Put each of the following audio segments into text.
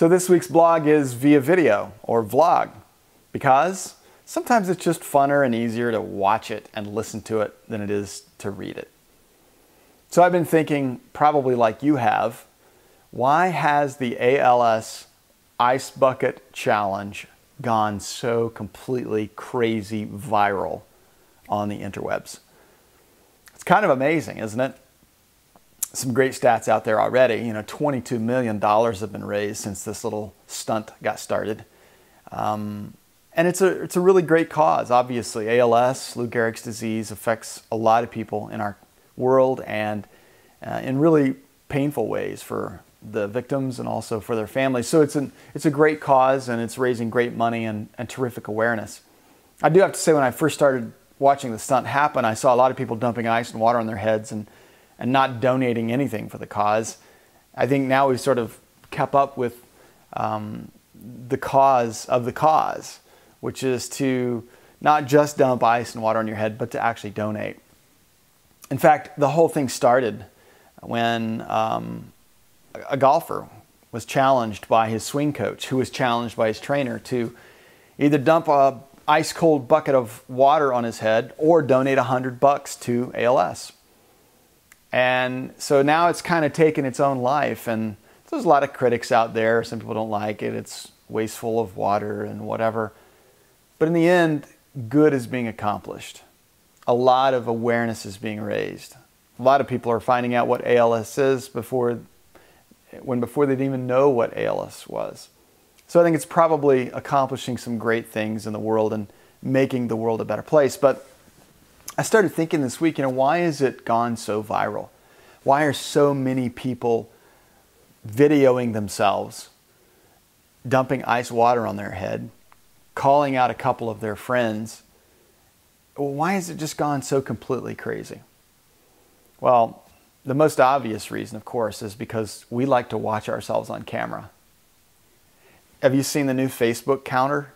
So this week's blog is via video or vlog because sometimes it's just funner and easier to watch it and listen to it than it is to read it. So I've been thinking, probably like you have, why has the ALS Ice Bucket Challenge gone so completely crazy viral on the interwebs? It's kind of amazing, isn't it? Some great stats out there already. $22 million have been raised since this little stunt got started. And it's a really great cause. Obviously, ALS, Lou Gehrig's disease, affects a lot of people in our world and in really painful ways for the victims and also for their families. So it's a great cause, and it's raising great money and terrific awareness. I do have to say, when I first started watching the stunt happen, I saw a lot of people dumping ice and water on their heads and not donating anything for the cause. I think now we've sort of kept up with the cause of the cause, which is to not just dump ice and water on your head, but to actually donate. In fact, the whole thing started when a golfer was challenged by his swing coach, who was challenged by his trainer to either dump a ice cold bucket of water on his head or donate $100 to ALS. And so now it's kind of taken its own life, and there's a lot of critics out there. Some people don't like it. It's wasteful of water and whatever. But in the end, good is being accomplished. A lot of awareness is being raised. A lot of people are finding out what ALS is before they didn't even know what ALS was. So I think it's probably accomplishing some great things in the world and making the world a better place. But I started thinking this week, why has it gone so viral? Why are so many people videoing themselves dumping ice water on their head, calling out a couple of their friends? Why has it just gone so completely crazy? Well, the most obvious reason, of course, is because we like to watch ourselves on camera. Have you seen the new Facebook counter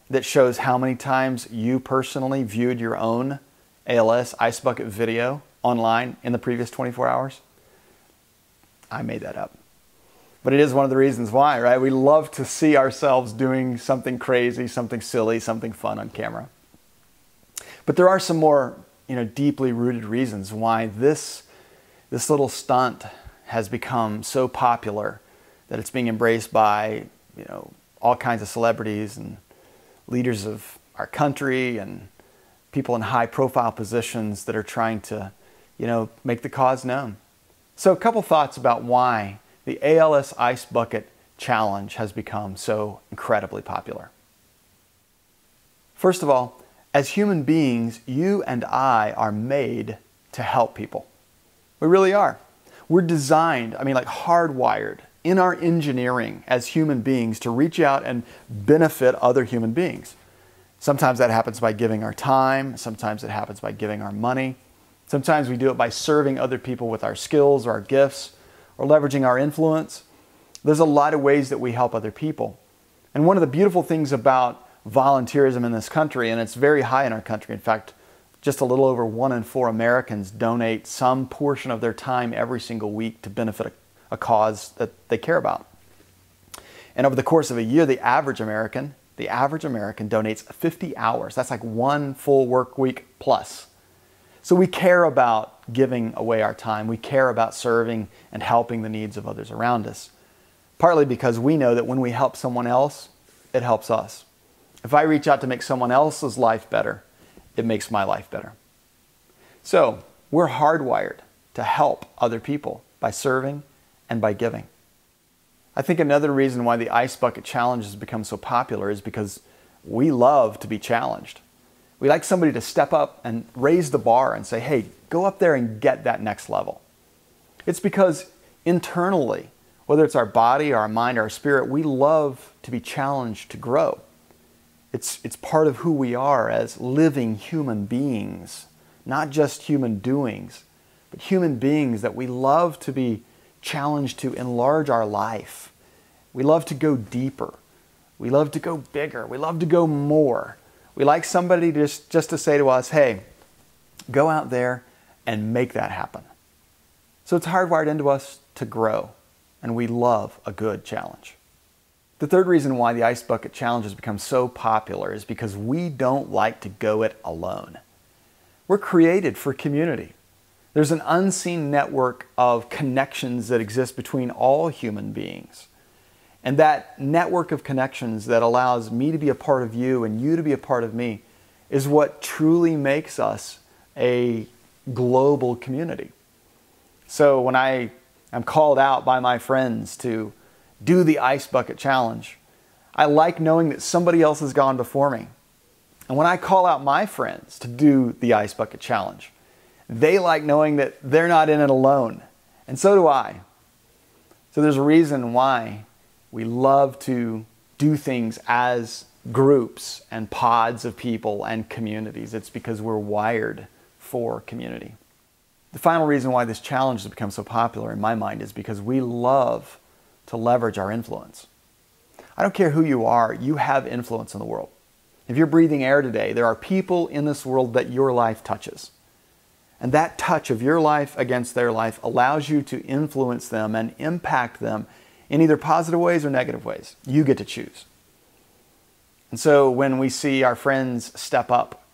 that shows how many times you personally viewed your own ALS Ice Bucket video online in the previous 24 hours? I made that up. But it is one of the reasons why, right? We love to see ourselves doing something crazy, something silly, something fun on camera. But there are some more, deeply rooted reasons why this little stunt has become so popular that it's being embraced by, all kinds of celebrities and leaders of our country and people in high-profile positions that are trying to, make the cause known. So a couple thoughts about why the ALS Ice Bucket Challenge has become so incredibly popular. First of all, as human beings, you and I are made to help people. We really are. We're designed, like hardwired in our engineering as human beings to reach out and benefit other human beings. Sometimes that happens by giving our time. Sometimes it happens by giving our money. Sometimes we do it by serving other people with our skills or our gifts or leveraging our influence. There's a lot of ways that we help other people. And one of the beautiful things about volunteerism in this country, and it's very high in our country, in fact, just a little over 1 in 4 Americans donate some portion of their time every single week to benefit a cause that they care about. And over the course of a year, the average American donates 50 hours. That's like 1 full work week plus. So we care about giving away our time. We care about serving and helping the needs of others around us. Partly because we know that when we help someone else, it helps us. If I reach out to make someone else's life better, it makes my life better. So we're hardwired to help other people by serving and by giving. I think another reason why the Ice Bucket Challenge has become so popular is because we love to be challenged. We like somebody to step up and raise the bar and say, hey, go up there and get that next level. It's because internally, whether it's our body, our mind, our spirit, we love to be challenged to grow. It's part of who we are as living human beings, not just human doings, but human beings that we love to be challenged to enlarge our life. We love to go deeper. We love to go bigger. We love to go more. We like somebody just to say to us, hey, go out there and make that happen. So it's hardwired into us to grow, and we love a good challenge. The third reason why the Ice Bucket Challenge has become so popular is because we don't like to go it alone. We're created for community. There's an unseen network of connections that exist between all human beings. And that network of connections that allows me to be a part of you and you to be a part of me is what truly makes us a global community. So when I am called out by my friends to do the Ice Bucket Challenge, I like knowing that somebody else has gone before me. And when I call out my friends to do the Ice Bucket Challenge, they like knowing that they're not in it alone. And so do I. So there's a reason why we love to do things as groups and pods of people and communities. It's because we're wired for community. The final reason why this challenge has become so popular in my mind is because we love to leverage our influence. I don't care who you are, you have influence in the world. If you're breathing air today, there are people in this world that your life touches. And that touch of your life against their life allows you to influence them and impact them in either positive ways or negative ways. You get to choose. And so when we see our friends step up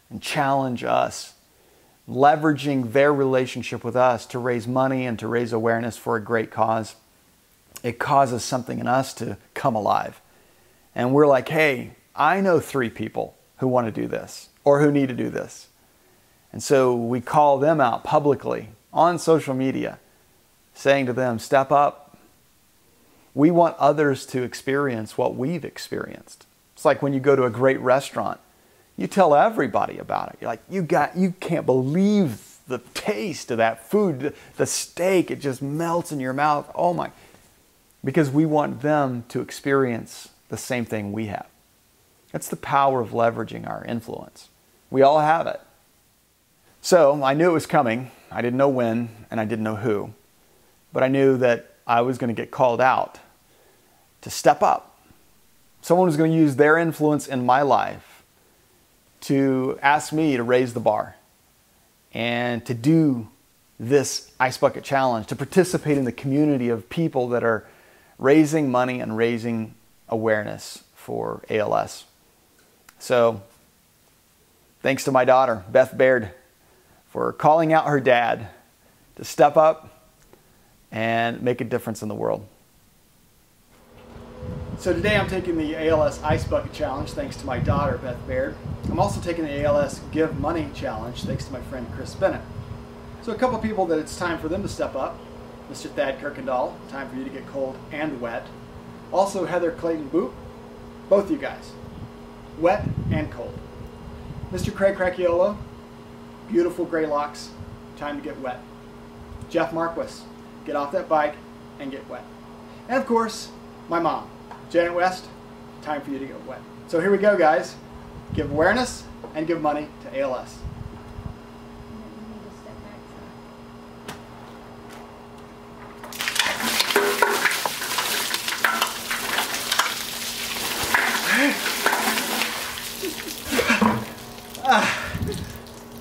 and challenge us, leveraging their relationship with us to raise money and to raise awareness for a great cause, it causes something in us to come alive. And we're like, hey, I know 3 people who want to do this or who need to do this. And so we call them out publicly on social media, saying to them, step up. We want others to experience what we've experienced. It's like when you go to a great restaurant, you tell everybody about it. You're like, you can't believe the taste of that food, the steak, it just melts in your mouth. Oh my. Because we want them to experience the same thing we have. That's the power of leveraging our influence. We all have it. So I knew it was coming. I didn't know when and I didn't know who. But I knew that I was going to get called out to step up. Someone was going to use their influence in my life to ask me to raise the bar and to do this Ice Bucket Challenge, to participate in the community of people that are raising money and raising awareness for ALS. So thanks to my daughter, Beth Baird, for calling out her dad to step up and make a difference in the world. So today I'm taking the ALS Ice Bucket Challenge thanks to my daughter, Beth Baird. I'm also taking the ALS Give Money Challenge thanks to my friend Chris Bennett. So a couple people that it's time for them to step up. Mr. Thad Kirkendall, time for you to get cold and wet. Also Heather Clayton Boop, both you guys, wet and cold. Mr. Craig Cracchiolo, beautiful gray locks, time to get wet. Jeff Marquis, get off that bike and get wet. And of course, my mom, Janet West, time for you to get wet. So here we go, guys. Give awareness and give money to ALS.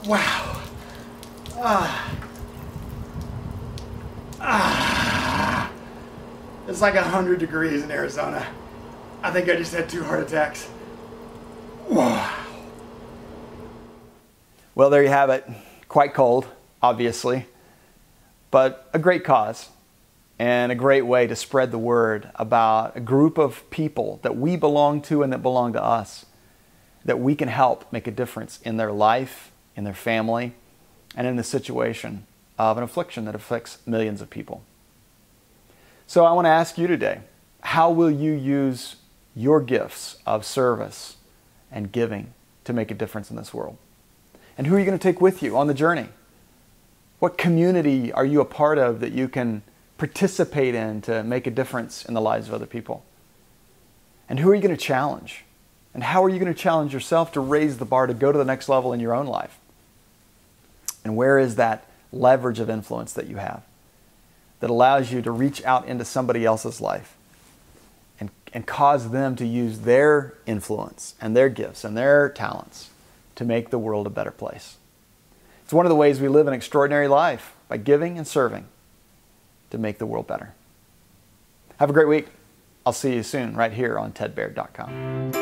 Wow. It's like 100 degrees in Arizona. I think I just had 2 heart attacks. Wow. Well, there you have it. Quite cold, obviously, but a great cause and a great way to spread the word about a group of people that we belong to and that belong to us, that we can help make a difference in their life, in their family, and in the situation of an affliction that afflicts millions of people. So I want to ask you today, how will you use your gifts of service and giving to make a difference in this world? And who are you going to take with you on the journey? What community are you a part of that you can participate in to make a difference in the lives of other people? And who are you going to challenge? And how are you going to challenge yourself to raise the bar to go to the next level in your own life? And where is that leverage of influence that you have that allows you to reach out into somebody else's life and cause them to use their influence and their gifts and their talents to make the world a better place? It's one of the ways we live an extraordinary life, by giving and serving to make the world better. Have a great week. I'll see you soon right here on tedbaird.com.